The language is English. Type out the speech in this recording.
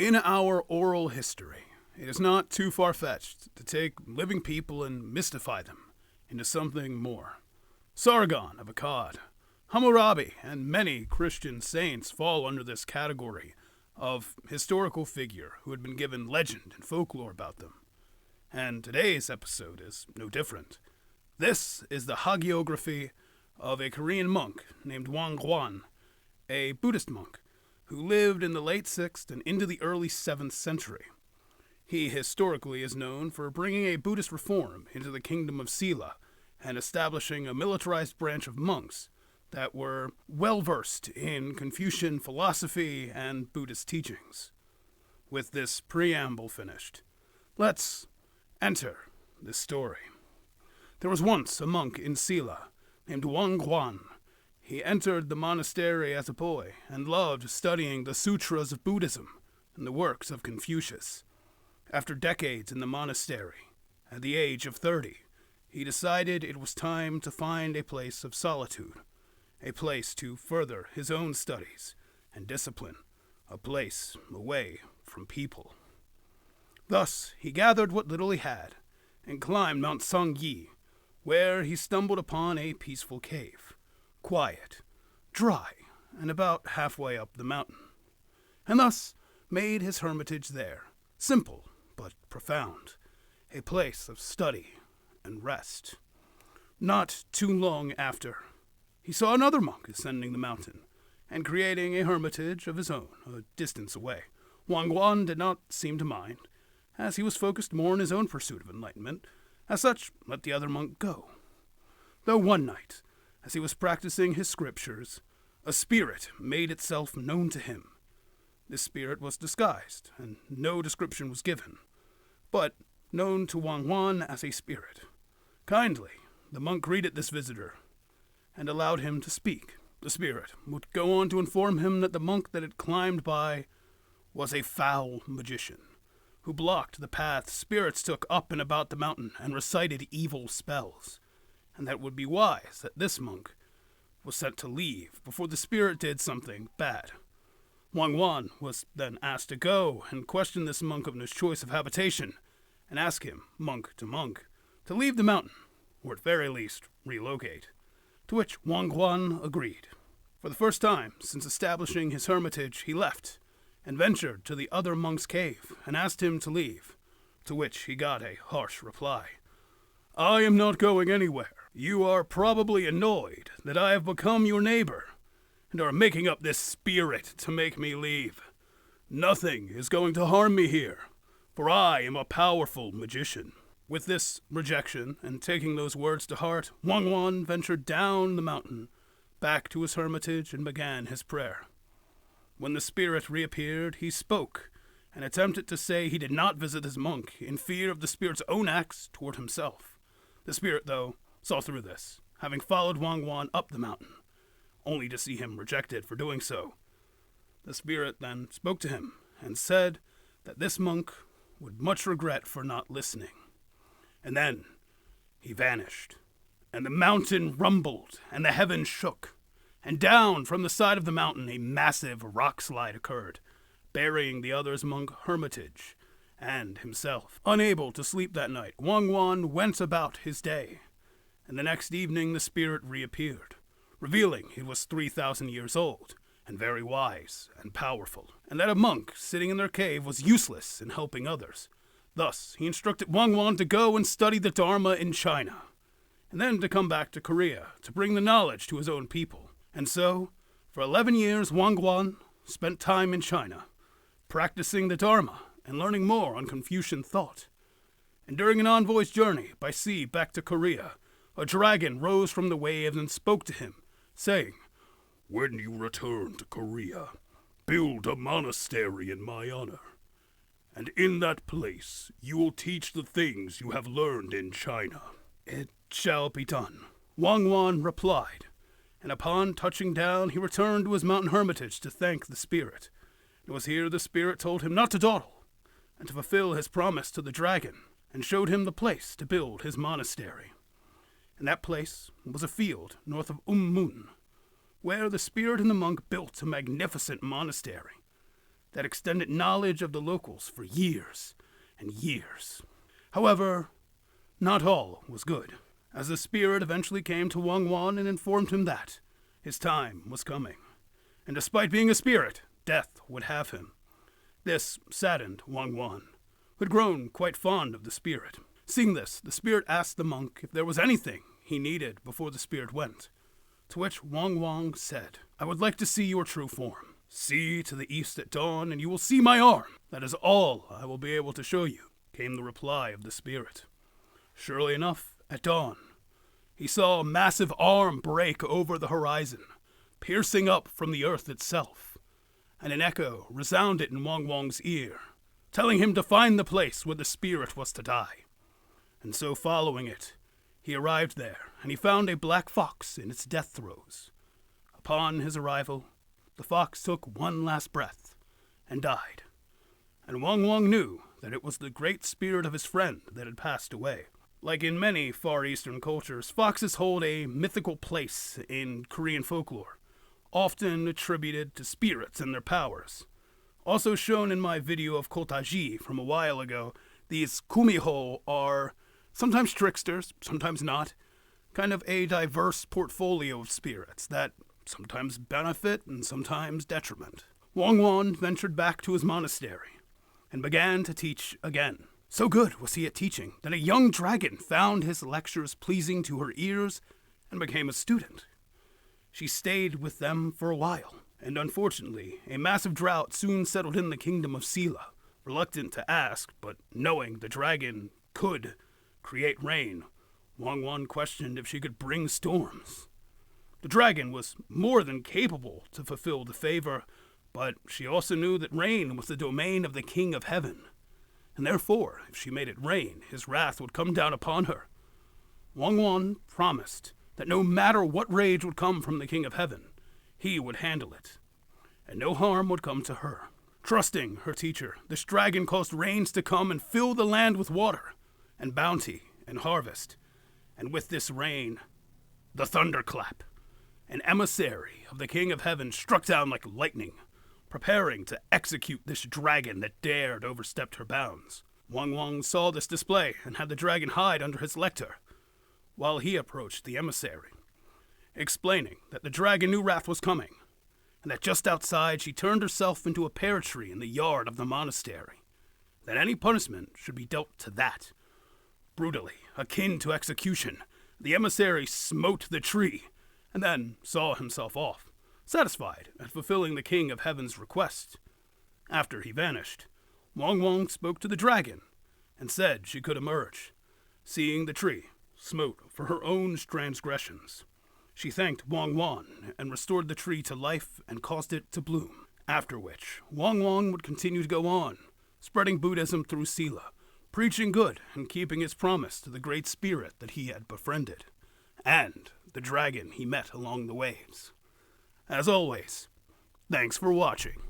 In our oral history, it is not too far-fetched to take living people and mystify them into something more. Sargon of Akkad, Hammurabi, and many Christian saints fall under this category of historical figure who had been given legend and folklore about them. And today's episode is no different. This is the hagiography of a Korean monk named Won-gwang, a Buddhist monk who lived in the late 6th and into the early 7th century. He historically is known for bringing a Buddhist reform into the kingdom of Silla and establishing a militarized branch of monks that were well-versed in Confucian philosophy and Buddhist teachings. With this preamble finished, let's enter this story. There was once a monk in Silla named Won-gwang. He entered the monastery as a boy and loved studying the sutras of Buddhism and the works of Confucius. After decades in the monastery, at the age of 30, he decided it was time to find a place of solitude, a place to further his own studies and discipline, a place away from people. Thus, he gathered what little he had and climbed Mount Sangyi, where he stumbled upon a peaceful cave, quiet, dry, and about halfway up the mountain, and thus made his hermitage there, simple but profound, a place of study and rest. Not too long after, he saw another monk ascending the mountain and creating a hermitage of his own a distance away. Won-gwang did not seem to mind, as he was focused more on his own pursuit of enlightenment. As such, let the other monk go. Though one night, as he was practicing his scriptures, a spirit made itself known to him. This spirit was disguised, and no description was given, but known to Won-gwang as a spirit. Kindly, the monk greeted this visitor and allowed him to speak. The spirit would go on to inform him that the monk that had climbed by was a foul magician who blocked the path spirits took up and about the mountain and recited evil spells, and that it would be wise that this monk was sent to leave before the spirit did something bad. Won-gwang was then asked to go and question this monk of his choice of habitation, and ask him, monk, to leave the mountain, or at very least relocate, to which Won-gwang agreed. For the first time since establishing his hermitage, he left, and ventured to the other monk's cave, and asked him to leave, to which he got a harsh reply. "I am not going anywhere. You are probably annoyed that I have become your neighbor, and are making up this spirit to make me leave. Nothing is going to harm me here, for I am a powerful magician." With this rejection, and taking those words to heart, Won-gwang ventured down the mountain, back to his hermitage, and began his prayer. When the spirit reappeared, he spoke, and attempted to say he did not visit his monk in fear of the spirit's own acts toward himself. The spirit, though, saw through this, having followed Won-gwang up the mountain, only to see him rejected for doing so. The spirit then spoke to him, and said that this monk would much regret for not listening. And then he vanished, and the mountain rumbled, and the heavens shook, and down from the side of the mountain a massive rock slide occurred, burying the other's monk hermitage and himself. Unable to sleep that night, Won-gwang went about his day, and the next evening the spirit reappeared, revealing he was 3,000 years old, and very wise and powerful, and that a monk sitting in their cave was useless in helping others. Thus, he instructed Won-gwang to go and study the Dharma in China, and then to come back to Korea to bring the knowledge to his own people. And so, for 11 years, Won-gwang spent time in China, practicing the Dharma and learning more on Confucian thought. And during an envoy's journey by sea back to Korea, a dragon rose from the waves and spoke to him, saying, "When you return to Korea, build a monastery in my honor. And in that place you will teach the things you have learned in China." "It shall be done," Won-gwang replied, and upon touching down he returned to his mountain hermitage to thank the spirit. It was here the spirit told him not to dawdle, and to fulfill his promise to the dragon, and showed him the place to build his monastery. And that place was a field north of Mun, where the spirit and the monk built a magnificent monastery. that extended knowledge of the locals for years and years. However, not all was good, as the spirit eventually came to Won-gwang and informed him that his time was coming, and despite being a spirit, death would have him. This saddened Won-gwang, who had grown quite fond of the spirit. Seeing this, the spirit asked the monk if there was anything he needed before the spirit went, to which Won-gwang said, "I would like to see your true form. See to the east at dawn, and you will see my arm. That is all I will be able to show you," came the reply of the spirit. Surely enough, at dawn, he saw a massive arm break over the horizon, piercing up from the earth itself, and an echo resounded in Won-gwang's ear, telling him to find the place where the spirit was to die. And so following it, he arrived there, and he found a black fox in its death throes. Upon his arrival, the fox took one last breath and died, and Won-gwang knew that it was the great spirit of his friend that had passed away. Like in many Far Eastern cultures, foxes hold a mythical place in Korean folklore, often attributed to spirits and their powers. Also shown in my video of Kotaji from a while ago, these kumiho are sometimes tricksters, sometimes not, kind of a diverse portfolio of spirits that sometimes benefit and sometimes detriment. Won-gwang ventured back to his monastery and began to teach again. So good was he at teaching that a young dragon found his lectures pleasing to her ears and became a student. She stayed with them for a while, and unfortunately, a massive drought soon settled in the kingdom of Sela. Reluctant to ask, but knowing the dragon could create rain, Won-gwang questioned if she could bring storms. The dragon was more than capable to fulfill the favor, but she also knew that rain was the domain of the King of Heaven, and therefore, if she made it rain, his wrath would come down upon her. Won-gwang promised that no matter what rage would come from the King of Heaven, he would handle it, and no harm would come to her. Trusting her teacher, this dragon caused rains to come and fill the land with water, and bounty, and harvest. And with this rain, the thunderclap, an emissary of the King of Heaven, struck down like lightning, preparing to execute this dragon that dared overstep her bounds. Won-gwang saw this display and had the dragon hide under his lecter, while he approached the emissary, explaining that the dragon knew wrath was coming, and that just outside she turned herself into a pear tree in the yard of the monastery, that any punishment should be dealt to that. Brutally, akin to execution, the emissary smote the tree, and then saw himself off, satisfied at fulfilling the King of Heaven's request. After he vanished, Won-gwang spoke to the dragon, and said she could emerge, seeing the tree smote for her own transgressions. She thanked Won-gwang and restored the tree to life and caused it to bloom, after which Won-gwang would continue to go on, spreading Buddhism through Sela, preaching good and keeping his promise to the great spirit that he had befriended, and the dragon he met along the ways. As always, thanks for watching.